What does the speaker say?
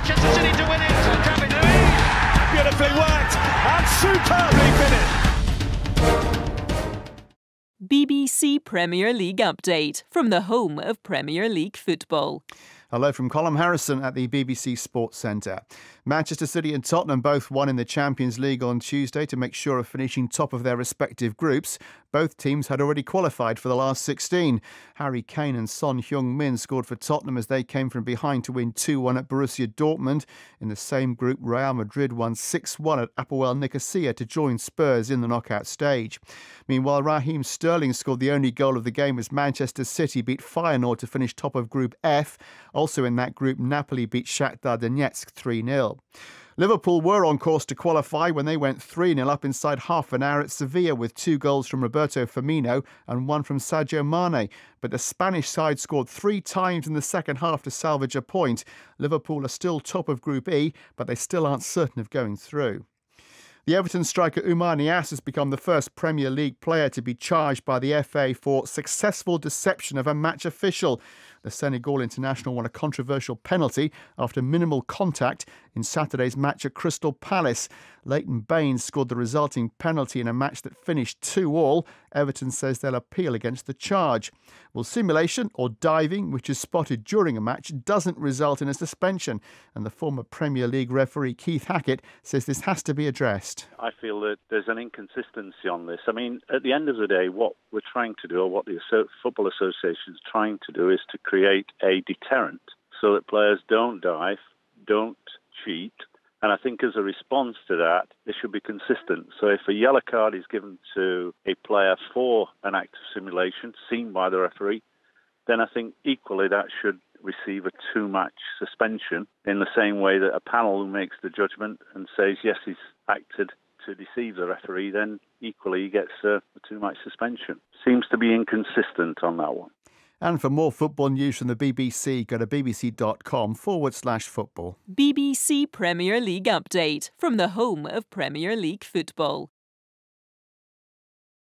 Manchester City to win it. David Luiz. Beautifully worked and superbly finished. BBC Premier League update from the home of Premier League football. Hello from Colm Harrison at the BBC Sports Centre. Manchester City and Tottenham both won in the Champions League on Tuesday to make sure of finishing top of their respective groups. Both teams had already qualified for the last 16. Harry Kane and Son Heung-min scored for Tottenham as they came from behind to win 2-1 at Borussia Dortmund. In the same group, Real Madrid won 6-1 at Apoel Nicosia to join Spurs in the knockout stage. Meanwhile, Raheem Sterling scored the only goal of the game as Manchester City beat Feyenoord to finish top of Group F. Also in that group, Napoli beat Shakhtar Donetsk 3-0. Liverpool were on course to qualify when they went 3-0 up inside half an hour at Sevilla with 2 goals from Roberto Firmino and 1 from Sadio Mane. But the Spanish side scored 3 times in the second half to salvage a point. Liverpool are still top of Group E, but they still aren't certain of going through. The Everton striker Oumar Niasse has become the first Premier League player to be charged by the FA for successful deception of a match official. The Senegal international won a controversial penalty after minimal contact in Saturday's match at Crystal Palace. Leighton Baines scored the resulting penalty in a match that finished 2-2. Everton says they'll appeal against the charge. Well, simulation or diving, which is spotted during a match, doesn't result in a suspension. And the former Premier League referee Keith Hackett says this has to be addressed. I feel that there's an inconsistency on this. I mean, at the end of the day, what we're trying to do, or what the Football Association is trying to do, is to create a deterrent so that players don't dive, don't cheat. And I think as a response to that, it should be consistent. So if a yellow card is given to a player for an act of simulation seen by the referee, then I think equally that should receive a 2-match suspension in the same way that a panel who makes the judgment and says, yes, he's acted to deceive the referee, then equally he gets a 2-match suspension. Seems to be inconsistent on that one. And for more football news from the BBC, go to bbc.com/football. BBC Premier League update from the home of Premier League football.